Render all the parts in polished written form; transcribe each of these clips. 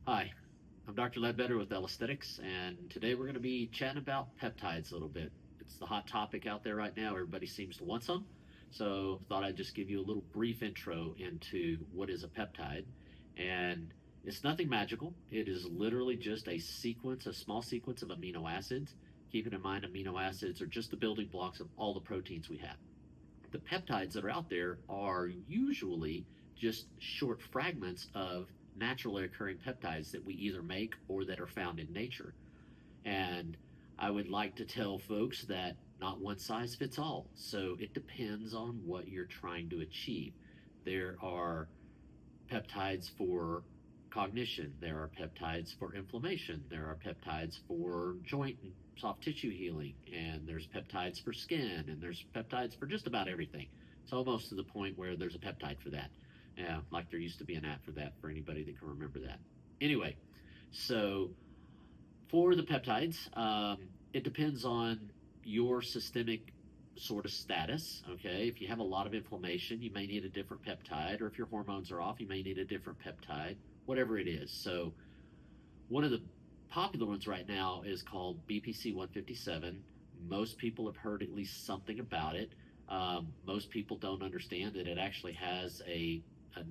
Hi, I'm Dr. Ledbetter with Aesthetics, and today we're going to be chatting about peptides a little bit. It's the hot topic out there right now. Everybody seems to want some. So, thought I'd just give you a little brief intro into what is a peptide. And it's nothing magical, it is literally just a small sequence of amino acids. Keeping in mind, amino acids are just the building blocks of all the proteins we have. The peptides that are out there are usually just short fragments of naturally occurring peptides that we either make or that are found in nature. And I would like to tell folks that not one size fits all. So it depends on what you're trying to achieve. There are peptides for cognition, there are peptides for inflammation, there are peptides for joint and soft tissue healing, and there's peptides for skin, and there's peptides for just about everything. It's almost to the point where there's a peptide for that. Yeah, like there used to be an app for that for anybody that can remember that. Anyway, so for the peptides, it depends on your systemic sort of status. Okay, if you have a lot of inflammation, you may need a different peptide, or if your hormones are off, you may need a different peptide, whatever it is. So, one of the popular ones right now is called BPC 157. Most people have heard at least something about it. Most people don't understand that it actually has a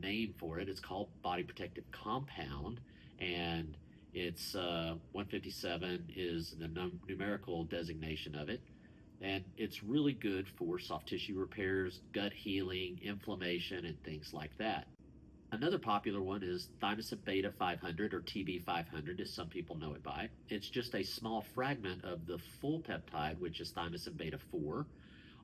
name for it. It's called body protective compound, and it's 157 is the numerical designation of it, and it's really good for soft tissue repairs, gut healing, inflammation, and things like that. Another popular one is thymosin beta 500, or TB 500, as some people know it by. It's just a small fragment of the full peptide, which is thymosin beta 4,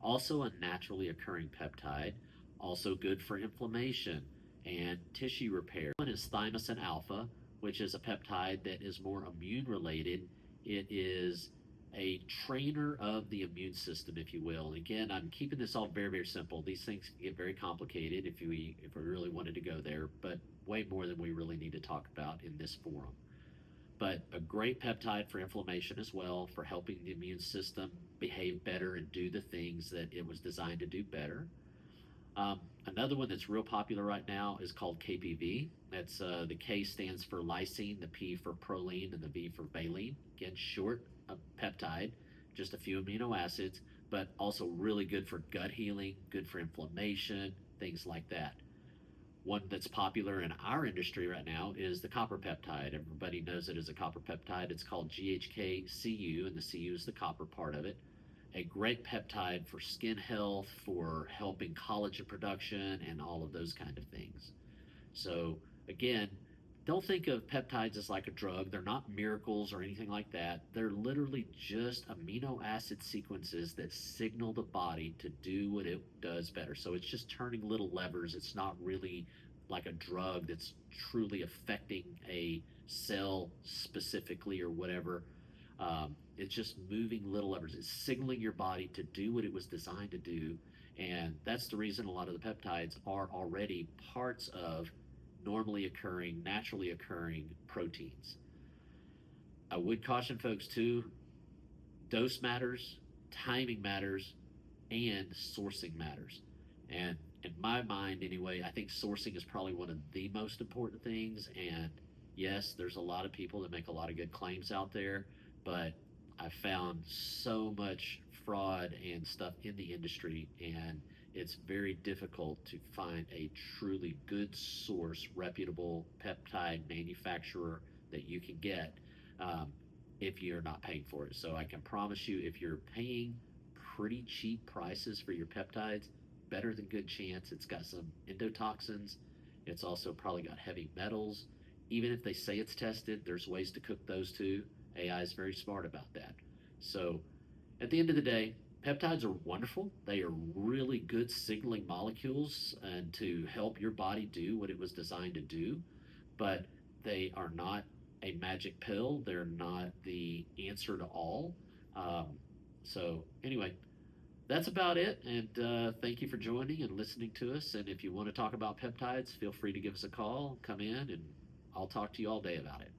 also a naturally occurring peptide, also good for inflammation and tissue repair. One is thymosin alpha, which is a peptide that is more immune related. It is a trainer of the immune system, if you will. And again, I'm keeping this all very, very simple. These things can get very complicated if we really wanted to go there, but way more than we really need to talk about in this forum. But a great peptide for inflammation as well, for helping the immune system behave better and do the things that it was designed to do better. Another one that's real popular right now is called KPV. That's the K stands for lysine, the P for proline, and the V for valine. Again, short peptide, just a few amino acids, but also really good for gut healing, good for inflammation, things like that. One that's popular in our industry right now is the copper peptide. Everybody knows it as a copper peptide. It's called GHK-Cu, and the Cu is the copper part of it. A great peptide for skin health, for helping collagen production, and all of those kind of things. So again, don't think of peptides as like a drug. They're not miracles or anything like that. They're literally just amino acid sequences that signal the body to do what it does better. So it's just turning little levers. It's not really like a drug that's truly affecting a cell specifically or whatever. It's just moving little levers. It's signaling your body to do what it was designed to do. And that's the reason a lot of the peptides are already parts of normally occurring, naturally occurring proteins. I would caution folks too, dose matters, timing matters, and sourcing matters. And in my mind, anyway, I think sourcing is probably one of the most important things. And yes, there's a lot of people that make a lot of good claims out there, but I found so much fraud and stuff in the industry, and it's very difficult to find a truly good source, reputable peptide manufacturer that you can get if you're not paying for it. So I can promise you, if you're paying pretty cheap prices for your peptides, better than good chance it's got some endotoxins. It's also probably got heavy metals. Even if they say it's tested, there's ways to cook those too. AI is very smart about that. So at the end of the day, peptides are wonderful. They are really good signaling molecules and to help your body do what it was designed to do, but they are not a magic pill. They're not the answer to all. So anyway, that's about it. And thank you for joining and listening to us. And if you want to talk about peptides, feel free to give us a call, come in, and I'll talk to you all day about it.